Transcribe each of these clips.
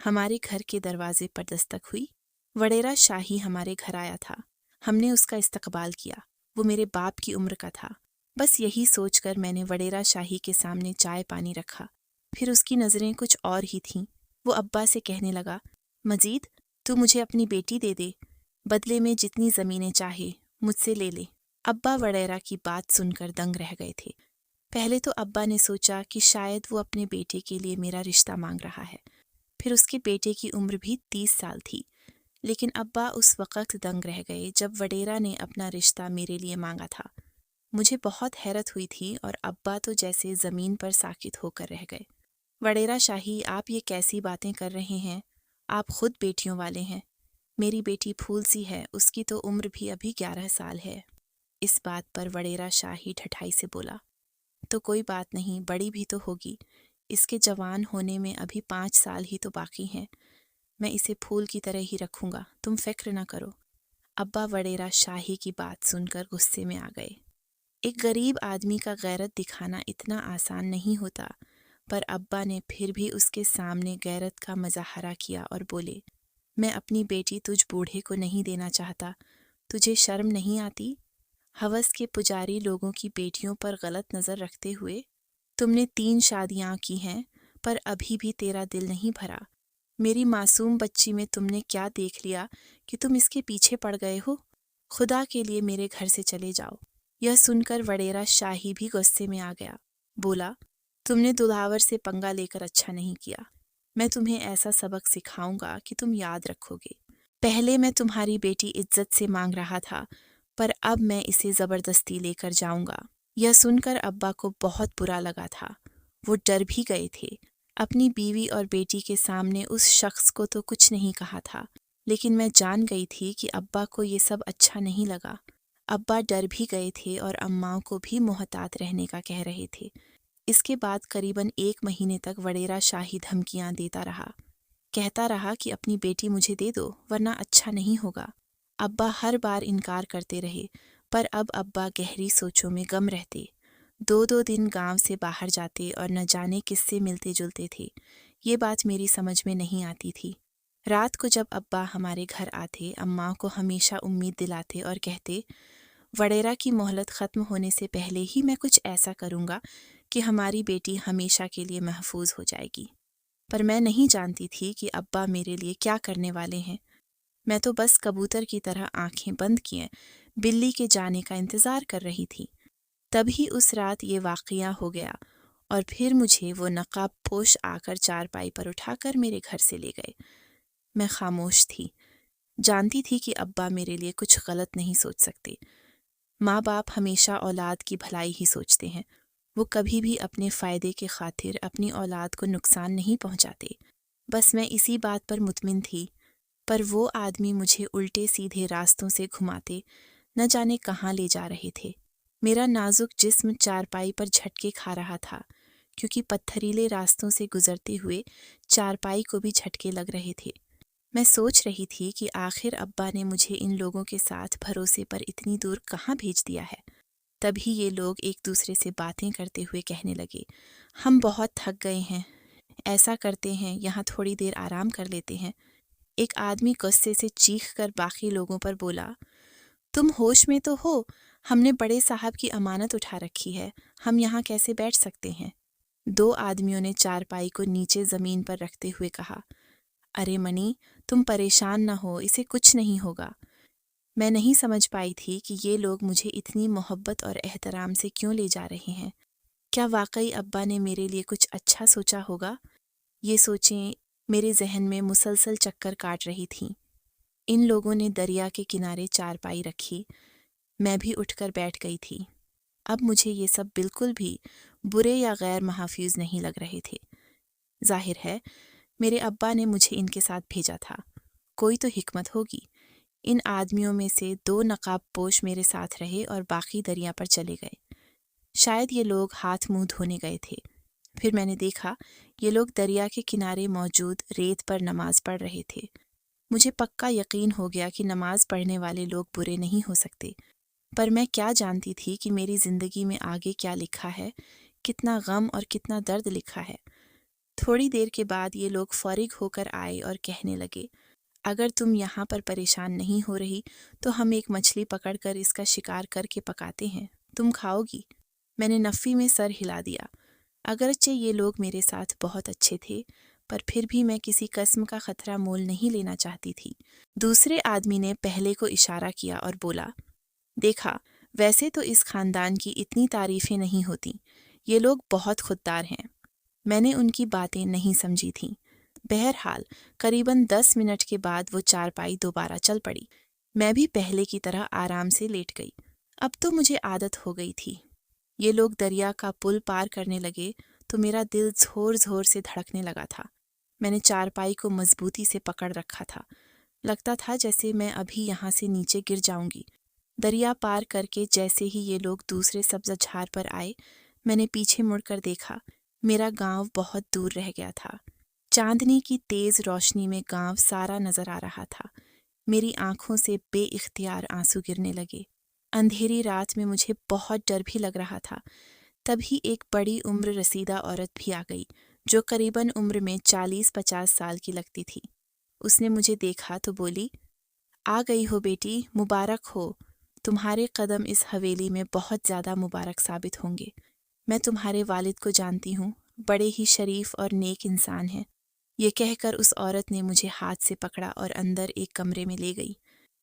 ہمارے گھر کے دروازے پر دستک ہوئی۔ وڈیرا شاہی ہمارے گھر آیا تھا۔ ہم نے اس کا استقبال کیا۔ وہ میرے باپ کی عمر کا تھا۔ بس یہی سوچ کر میں نے وڈیرا شاہی کے سامنے چائے پانی رکھا۔ پھر اس کی نظریں کچھ اور ہی تھیں۔ وہ ابا سے کہنے لگا، مجید، تو مجھے اپنی بیٹی دے دے، بدلے میں جتنی زمینیں چاہے مجھ سے لے لے۔ ابا وڈیرا کی بات سن کر دنگ رہ گئے تھے۔ پہلے تو ابا نے سوچا کہ شاید وہ اپنے بیٹے کے لیے میرا رشتہ مانگ رہا ہے۔ پھر اس کے بیٹے کی عمر بھی 30 سال تھی۔ لیکن ابا اس وقت دنگ رہ گئے جب وڈیرا نے اپنا رشتہ میرے لیے مانگا تھا۔ مجھے بہت حیرت ہوئی تھی اور ابا تو جیسے زمین پر ساکت ہو کر رہ گئے۔ وڈیرا شاہی، آپ یہ کیسی باتیں کر رہے ہیں؟ آپ خود بیٹیوں والے ہیں۔ میری بیٹی پھول سی ہے، اس کی تو عمر بھی ابھی 11 سال ہے۔ اس بات پر وڈیرا شاہی ٹھٹھائی سے بولا، تو کوئی بات نہیں، بڑی بھی تو ہوگی۔ اس کے جوان ہونے میں ابھی 5 سال ہی تو باقی ہیں۔ میں اسے پھول کی طرح ہی رکھوں گا، تم فکر نہ کرو۔ ابا وڈیرا شاہی کی بات سن کر غصے میں آ گئے۔ ایک غریب آدمی کا غیرت دکھانا اتنا آسان نہیں ہوتا، پر ابا نے پھر بھی اس کے سامنے غیرت کا مظاہرہ کیا اور بولے، میں اپنی بیٹی تجھ بوڑھے کو نہیں دینا چاہتا، تجھے شرم نہیں آتی؟ ہوس کے پجاری لوگوں کی بیٹیوں پر غلط نظر رکھتے ہوئے تم نے 3 شادیاں کی ہیں، پر ابھی بھی تیرا دل نہیں بھرا۔ میری معصوم بچی میں تم نے کیا دیکھ لیا کہ تم اس کے پیچھے پڑ گئے ہو؟ خدا کے لیے میرے گھر سے چلے جاؤ۔ یہ سن کر وڈیرا شاہی بھی غصے میں آ گیا۔ بولا، تم نے دلاور سے پنگا لے کر اچھا نہیں کیا۔ میں تمہیں ایسا سبق سکھاؤں گا کہ تم یاد رکھو گے۔ پہلے میں تمہاری بیٹی عزت سے مانگ رہا تھا، پر اب میں اسے زبردستی لے کر جاؤں گا۔ یہ سن کر ابا کو بہت برا لگا تھا۔ وہ ڈر بھی گئے تھے۔ اپنی بیوی اور بیٹی کے سامنے اس شخص کو تو کچھ نہیں کہا تھا، لیکن میں جان گئی تھی کہ ابا کو یہ سب اچھا نہیں لگا۔ ابا ڈر بھی گئے تھے اور اماں کو بھی محتاط رہنے کا کہہ رہے تھے۔ اس کے بعد قریباً 1 مہینے تک وڈیرا شاہی دھمکیاں دیتا رہا۔ کہتا رہا کہ اپنی بیٹی مجھے دے دو ورنہ اچھا نہیں ہوگا۔ ابا ہر بار انکار کرتے رہے، پر اب ابا گہری سوچوں میں گم رہتے۔ 2 دن گاؤں سے باہر جاتے اور نہ جانے کس سے ملتے جلتے تھے۔ یہ بات میری سمجھ میں نہیں آتی تھی۔ رات کو جب ابا ہمارے گھر آتے، اماں کو ہمیشہ امید دلاتے اور کہتے، وڈیرا کی مہلت ختم ہونے سے پہلے ہی میں کچھ ایسا کروں گا کہ ہماری بیٹی ہمیشہ کے لیے محفوظ ہو جائے گی۔ پر میں نہیں جانتی تھی کہ ابا میرے لیے کیا کرنے والے ہیں۔ میں تو بس کبوتر کی طرح آنکھیں بند کیے بلی کے جانے کا انتظار کر رہی تھی۔ تبھی اس رات یہ واقعہ ہو گیا اور پھر مجھے وہ نقاب پوش آ کر چارپائی پر اٹھا کر میرے گھر سے لے گئے۔ میں خاموش تھی، جانتی تھی کہ ابا میرے لیے کچھ غلط نہیں سوچ سکتے۔ ماں باپ ہمیشہ اولاد کی بھلائی ہی سوچتے ہیں، وہ کبھی بھی اپنے فائدے کے خاطر اپنی اولاد کو نقصان نہیں پہنچاتے۔ بس میں اسی بات پر مطمئن تھی، پر وہ آدمی مجھے الٹے سیدھے راستوں سے گھماتے نہ جانے کہاں لے جا رہے تھے۔ میرا نازک جسم چارپائی پر جھٹکے کھا رہا تھا، کیونکہ پتھریلے راستوں سے گزرتے ہوئے چارپائی کو بھی جھٹکے لگ رہے تھے۔ میں سوچ رہی تھی کہ آخر ابا نے مجھے ان لوگوں کے ساتھ بھروسے پر اتنی دور کہاں بھیج دیا ہے۔ تبھی یہ لوگ ایک دوسرے سے باتیں کرتے ہوئے کہنے لگے، ہم بہت تھک گئے ہیں، ایسا کرتے ہیں یہاں تھوڑی دیر آرام کر لیتے ہیں۔ ایک آدمی غصے سے چیخ کر باقی لوگوں پر بولا، تم ہوش میں تو ہو؟ ہم نے بڑے صاحب کی امانت اٹھا رکھی ہے، ہم یہاں کیسے بیٹھ سکتے ہیں؟ 2 آدمیوں نے چارپائی کو نیچے زمین پر رکھتے ہوئے کہا، ارے منی، تم پریشان نہ ہو، اسے کچھ نہیں ہوگا۔ میں نہیں سمجھ پائی تھی کہ یہ لوگ مجھے اتنی محبت اور احترام سے کیوں لے جا رہے ہیں۔ کیا واقعی ابا نے میرے لیے کچھ اچھا سوچا ہوگا؟ یہ سوچیں میرے ذہن میں مسلسل چکر کاٹ رہی تھیں۔ ان لوگوں نے دریا کے کنارے چارپائی رکھی، میں بھی اٹھ کر بیٹھ گئی تھی۔ اب مجھے یہ سب بالکل بھی برے یا غیر محفوظ نہیں لگ رہے تھے۔ ظاہر ہے میرے ابا نے مجھے ان کے ساتھ بھیجا تھا، کوئی تو حکمت ہوگی۔ ان آدمیوں میں سے 2 نقاب پوش میرے ساتھ رہے اور باقی دریا پر چلے گئے۔ شاید یہ لوگ ہاتھ منہ دھونے گئے تھے۔ پھر میں نے دیکھا یہ لوگ دریا کے کنارے موجود ریت پر نماز پڑھ رہے تھے۔ مجھے پکا یقین ہو گیا کہ نماز پڑھنے والے لوگ برے نہیں ہو سکتے، پر میں کیا جانتی تھی کہ میری زندگی میں آگے کیا لکھا ہے، کتنا غم اور کتنا درد لکھا ہے۔ تھوڑی دیر کے بعد یہ لوگ فارغ ہو کر آئے اور کہنے لگے، اگر تم یہاں پر پریشان نہیں ہو رہی تو ہم ایک مچھلی پکڑ کر اس کا شکار کر کے پکاتے ہیں، تم کھاؤ گی؟ میں نے نفی میں سر ہلا دیا۔ اگرچہ یہ لوگ میرے ساتھ بہت اچھے تھے، پر پھر بھی میں کسی قسم کا خطرہ مول نہیں لینا چاہتی تھی۔ دوسرے آدمی نے پہلے کو اشارہ کیا اور بولا، دیکھا، ویسے تو اس خاندان کی اتنی تعریفیں نہیں ہوتی، یہ لوگ بہت خوددار ہیں۔ میں نے ان کی باتیں نہیں سمجھی تھیں۔ بہرحال قریباً 10 منٹ کے بعد وہ چارپائی دوبارہ چل پڑی۔ میں بھی پہلے کی طرح آرام سے لیٹ گئی۔ اب تو مجھے عادت ہو گئی تھی۔ یہ لوگ دریا کا پل پار کرنے لگے تو میرا دل زور زور سے دھڑکنے لگا تھا۔ میں نے چارپائی کو مضبوطی سے پکڑ رکھا تھا۔ لگتا تھا جیسے میں ابھی یہاں سے نیچے گر جاؤں گی۔ دریا پار کر کے جیسے ہی یہ لوگ دوسرے سبز جھار پر آئے، میں نے پیچھے مڑ کر دیکھا۔ میرا گاؤں بہت دور رہ گیا تھا۔ چاندنی کی تیز روشنی میں گاؤں سارا نظر آ رہا تھا۔ میری آنکھوں سے بے اختیار آنسو گرنے لگے۔ اندھیری رات میں مجھے بہت ڈر بھی لگ رہا تھا۔ تبھی ایک بڑی عمر رسیدہ عورت بھی آ گئی، جو قریباً عمر میں 40-50 سال کی لگتی تھی۔ اس نے مجھے دیکھا تو بولی، آ گئی ہو بیٹی، مبارک ہو، تمہارے قدم اس حویلی میں بہت زیادہ مبارک ثابت ہوں گے۔ میں تمہارے والد کو جانتی ہوں، بڑے ہی شریف اور نیک انسان ہیں۔ یہ کہہ کر اس عورت نے مجھے ہاتھ سے پکڑا اور اندر ایک کمرے میں لے گئی۔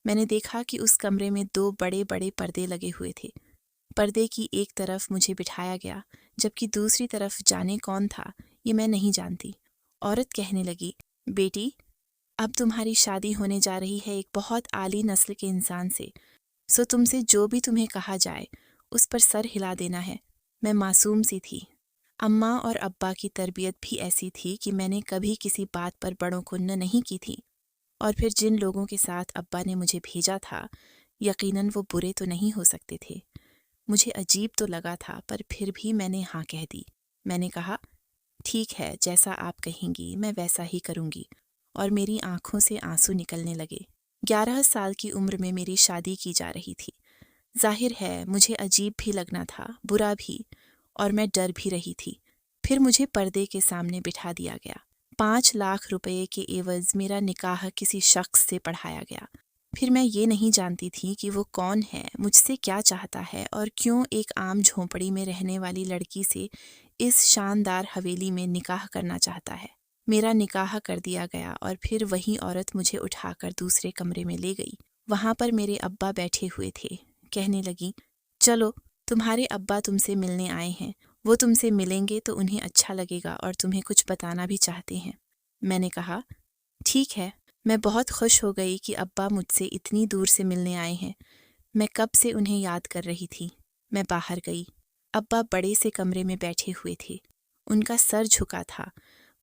میں نے دیکھا کہ اس کمرے میں 2 بڑے بڑے پردے لگے ہوئے تھے۔ پردے کی ایک طرف مجھے بٹھایا گیا، جبکہ دوسری طرف جانے کون تھا یہ میں نہیں جانتی۔ عورت کہنے لگی، بیٹی، اب تمہاری شادی ہونے جا رہی ہے ایک بہت اعلیٰ نسل کے انسان سے، سو تم سے جو بھی تمہیں کہا جائے اس پر سر ہلا دینا ہے۔ میں معصوم سی تھی۔ اماں اور ابا کی تربیت بھی ایسی تھی کہ میں نے کبھی کسی بات پر بڑوں کو نہ نہیں کی تھی، اور پھر جن لوگوں کے ساتھ ابا نے مجھے بھیجا تھا یقیناً وہ برے تو نہیں ہو سکتے تھے۔ مجھے عجیب تو لگا تھا، پر پھر بھی میں نے ہاں کہہ دی۔ میں نے کہا، ٹھیک ہے، جیسا آپ کہیں گی میں ویسا ہی کروں گی، اور میری آنکھوں سے آنسو نکلنے لگے۔ 11 سال کی عمر میں میری شادی کی جا رہی تھی۔ ظاہر ہے مجھے عجیب بھی لگنا تھا، برا بھی، اور میں ڈر بھی رہی تھی۔ پھر مجھے پردے کے سامنے بٹھا دیا گیا۔ 5 لاکھ روپے کے عوض میرا نکاح کسی شخص سے پڑھایا گیا۔ پھر میں یہ نہیں جانتی تھی کہ وہ کون ہے، مجھ سے کیا چاہتا ہے، اور کیوں ایک عام جھونپڑی میں رہنے والی لڑکی سے اس شاندار حویلی میں نکاح کرنا چاہتا ہے۔ میرا نکاح کر دیا گیا، اور پھر وہی عورت مجھے اٹھا کر دوسرے کمرے میں لے گئی۔ وہاں پر میرے ابا بیٹھے ہوئے تھے۔ کہنے لگی، چلو، تمہارے ابا تم سے ملنے آئے ہیں، وہ تم سے ملیں گے تو انہیں اچھا لگے گا اور تمہیں کچھ بتانا بھی چاہتے ہیں۔ میں نے کہا، ٹھیک ہے۔ میں بہت خوش ہو گئی کہ ابا مجھ سے اتنی دور سے ملنے آئے ہیں۔ میں کب سے انہیں یاد کر رہی تھی۔ میں باہر گئی۔ ابا بڑے سے کمرے میں بیٹھے ہوئے تھے۔ ان کا سر جھکا تھا،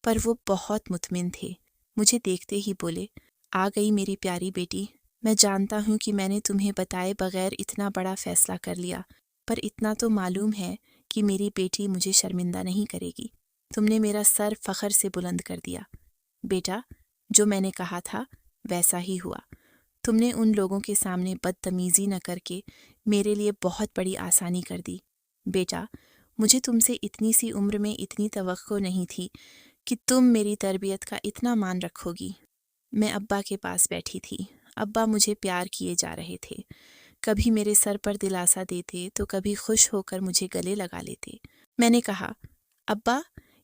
پر وہ بہت مطمئن تھے۔ مجھے دیکھتے ہی بولے، آ گئی میری پیاری بیٹی، میں جانتا ہوں کہ میں نے تمہیں بتائے بغیر اتنا بڑا فیصلہ کر لیا، پر اتنا تو معلوم ہے کہ میری بیٹی مجھے شرمندہ نہیں کرے گی۔ تم نے میرا سر فخر سے بلند کر دیا۔ بیٹا، جو میں نے کہا تھا ویسا ہی ہوا۔ تم نے ان لوگوں کے سامنے بدتمیزی نہ کر کے میرے لیے بہت بڑی آسانی کر دی۔ بیٹا، مجھے تم سے اتنی سی عمر میں اتنی توقع نہیں تھی کہ تم میری تربیت کا اتنا مان رکھو گی۔ میں ابا کے پاس بیٹھی تھی۔ ابا مجھے پیار کیے جا رہے تھے۔ کبھی میرے سر پر دلاسا دیتے تو کبھی خوش ہو کر مجھے گلے لگا لیتے۔ میں نے کہا، ابا،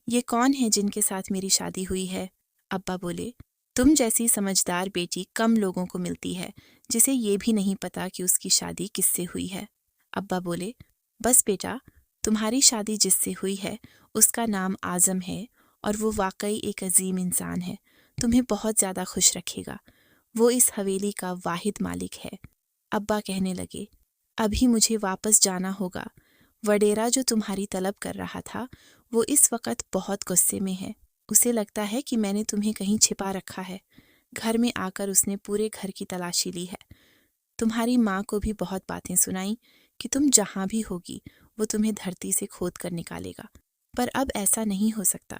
یہ کون ہے جن کے ساتھ میری شادی ہوئی ہے؟ ابا بولے، تم جیسی سمجھدار بیٹی کم لوگوں کو ملتی ہے جسے یہ بھی نہیں پتا کہ اس کی شادی کس سے ہوئی ہے۔ ابا بولے، بس بیٹا، تمہاری شادی جس سے ہوئی ہے اس کا نام اعظم ہے، اور وہ واقعی ایک عظیم انسان ہے، تمہیں بہت زیادہ خوش رکھے گا۔ وہ اس حویلی کا واحد مالک ہے۔ ابا کہنے لگے، ابھی مجھے واپس جانا ہوگا۔ وڈیرا جو تمہاری طلب کر رہا تھا وہ اس وقت بہت غصے میں ہے۔ اسے لگتا ہے کہ میں نے تمہیں کہیں چھپا رکھا ہے۔ گھر میں آ کر اس نے پورے گھر کی تلاشی لی ہے۔ تمہاری ماں کو بھی بہت باتیں سنائیں کہ تم جہاں بھی ہوگی وہ تمہیں دھرتی سے کھود کر نکالے گا، پر اب ایسا نہیں ہو سکتا۔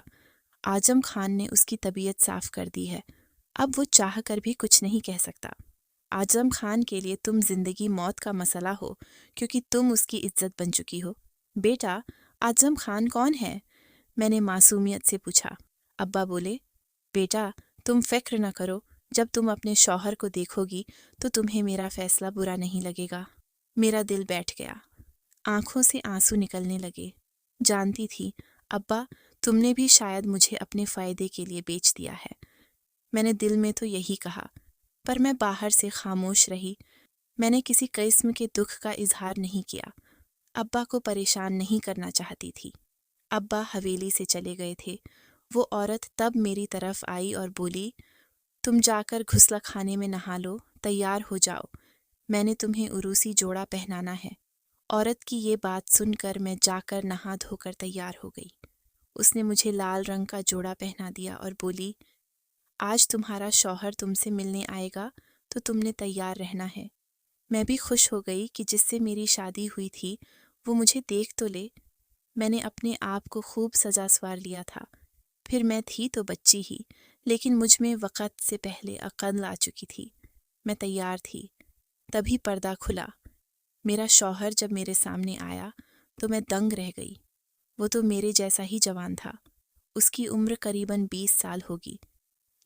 اعظم خان نے اس کی طبیعت صاف کر دی ہے، اب وہ چاہ کر بھی کچھ نہیں کہہ سکتا۔ اعظم خان کے لیے تم زندگی موت کا مسئلہ ہو، کیونکہ تم اس کی عزت بن چکی ہو۔ بیٹا، اعظم خان کون ہے؟ میں نے معصومیت سے پوچھا۔ ابا بولے، بیٹا تم فکر نہ کرو، جب تم اپنے شوہر کو دیکھو گی تو تمہیں میرا فیصلہ برا نہیں لگے گا۔ میرا دل بیٹھ گیا، آنکھوں سے آنسو نکلنے لگے۔ جانتی تھی ابا تم نے بھی شاید مجھے اپنے فائدے کے لیے بیچ دیا ہے۔ میں نے دل میں تو یہی کہا، پر میں باہر سے خاموش رہی۔ میں نے کسی قسم کے دکھ کا اظہار نہیں کیا، ابا کو پریشان نہیں کرنا چاہتی تھی۔ ابا حویلی سے چلے گئے تھے۔ وہ عورت تب میری طرف آئی اور بولی، تم جا کر غسل خانے میں نہا لو، تیار ہو جاؤ، میں نے تمہیں عروسی جوڑا پہنانا ہے۔ عورت کی یہ بات سن کر میں جا کر نہا دھو کر تیار ہو گئی۔ اس نے مجھے لال رنگ کا جوڑا پہنا دیا اور بولی، آج تمہارا شوہر تم سے ملنے آئے گا تو تم نے تیار رہنا ہے۔ میں بھی خوش ہو گئی کہ جس سے میری شادی ہوئی تھی وہ مجھے دیکھ تو لے۔ میں نے اپنے آپ کو خوب سجا سوار لیا تھا۔ پھر میں تھی تو بچی ہی، لیکن مجھ میں وقت سے پہلے عقل آ چکی تھی۔ میں تیار تھی، تبھی پردہ کھلا۔ میرا شوہر جب میرے سامنے آیا تو میں دنگ رہ گئی۔ وہ تو میرے جیسا ہی جوان تھا، اس کی عمر قریباً 20 سال ہوگی،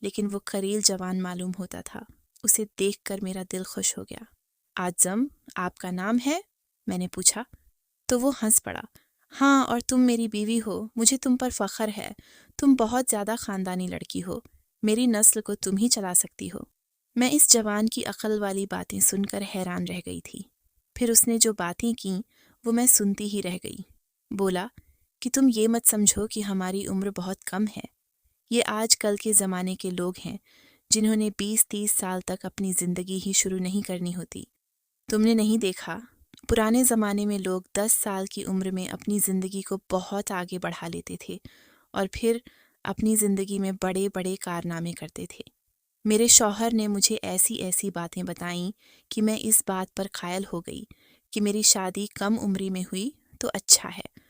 لیکن وہ قریل جوان معلوم ہوتا تھا۔ اسے دیکھ کر میرا دل خوش ہو گیا۔ اعظم آپ کا نام ہے؟ میں نے پوچھا تو وہ ہنس پڑا۔ ہاں، اور تم میری بیوی ہو، مجھے تم پر فخر ہے۔ تم بہت زیادہ خاندانی لڑکی ہو، میری نسل کو تم ہی چلا سکتی ہو۔ میں اس جوان کی عقل والی باتیں سن کر حیران رہ گئی تھی۔ پھر اس نے جو باتیں کیں وہ میں سنتی ہی رہ گئی۔ بولا کہ تم یہ مت سمجھو کہ ہماری عمر بہت کم ہے۔ یہ آج کل کے زمانے کے لوگ ہیں جنہوں نے 20-30 سال تک اپنی زندگی ہی شروع نہیں کرنی ہوتی۔ تم نے نہیں دیکھا، پرانے زمانے میں لوگ 10 سال کی عمر میں اپنی زندگی کو بہت آگے بڑھا لیتے تھے اور پھر اپنی زندگی میں بڑے بڑے کارنامے کرتے تھے۔ میرے شوہر نے مجھے ایسی ایسی باتیں بتائیں کہ میں اس بات پر قائل ہو گئی کہ میری شادی کم عمری میں ہوئی تو اچھا ہے۔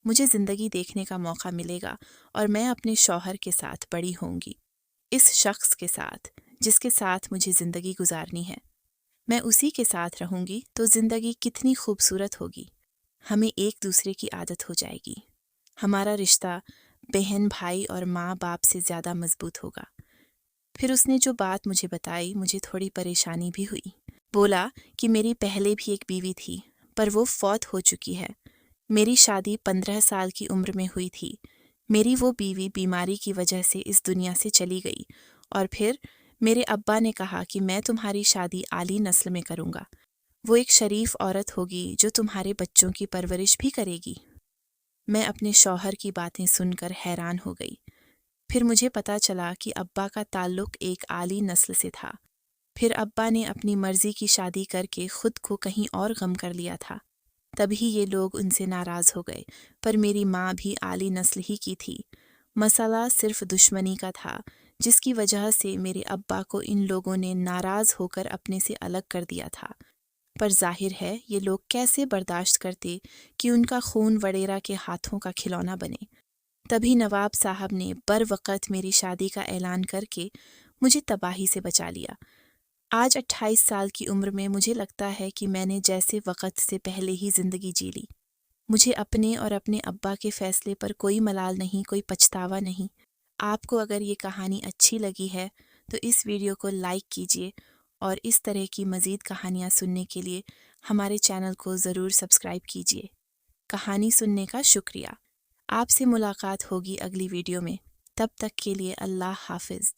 مجھے زندگی دیکھنے کا موقع ملے گا اور میں اپنے شوہر کے ساتھ بڑی ہوں گی، اس شخص کے ساتھ جس کے ساتھ مجھے زندگی گزارنی ہے۔ میں اسی کے ساتھ رہوں گی تو زندگی کتنی خوبصورت ہوگی۔ ہمیں ایک دوسرے کی عادت ہو جائے گی۔ ہمارا رشتہ بہن بھائی اور ماں باپ سے زیادہ مضبوط ہوگا۔ پھر اس نے جو بات مجھے بتائی مجھے تھوڑی پریشانی بھی ہوئی۔ بولا کہ میری پہلے بھی ایک بیوی تھی پر وہ فوت ہو چکی ہے۔ میری شادی 15 سال کی عمر میں ہوئی تھی۔ میری وہ بیوی بیماری کی وجہ سے اس دنیا سے چلی گئی اور پھر میرے ابا نے کہا کہ میں تمہاری شادی اعلی نسل میں کروں گا۔ وہ ایک شریف عورت ہوگی جو تمہارے بچوں کی پرورش بھی کرے گی۔ میں اپنے شوہر کی باتیں سن کر حیران ہو گئی۔ پھر مجھے پتا چلا کہ ابا کا تعلق ایک اعلی نسل سے تھا۔ پھر ابا نے اپنی مرضی کی شادی کر کے خود کو کہیں اور غم کر لیا تھا، تبھی یہ لوگ ان سے ناراض ہو گئے۔ پر میری ماں بھی اعلی نسل ہی کی تھی۔ مسئلہ صرف دشمنی کا تھا جس کی وجہ سے میرے ابا کو ان لوگوں نے ناراض ہو کر اپنے سے الگ کر دیا تھا۔ پر ظاہر ہے یہ لوگ کیسے برداشت کرتے کہ ان کا خون وڈیرا کے ہاتھوں کا کھلونا بنے۔ تبھی نواب صاحب نے بروقت میری شادی کا اعلان کر کے مجھے تباہی سے بچا لیا۔ آج 28 سال کی عمر میں مجھے لگتا ہے کہ میں نے جیسے وقت سے پہلے ہی زندگی جی لی۔ مجھے اپنے اور اپنے ابا کے فیصلے پر کوئی ملال نہیں، کوئی پچھتاوا نہیں۔ آپ کو اگر یہ کہانی اچھی لگی ہے تو اس ویڈیو کو لائک کیجیے اور اس طرح کی مزید کہانیاں سننے کے لیے ہمارے چینل کو ضرور سبسکرائب کیجیے۔ کہانی سننے کا شکریہ۔ آپ سے ملاقات ہوگی اگلی ویڈیو میں۔ تب تک کے لیے اللہ حافظ۔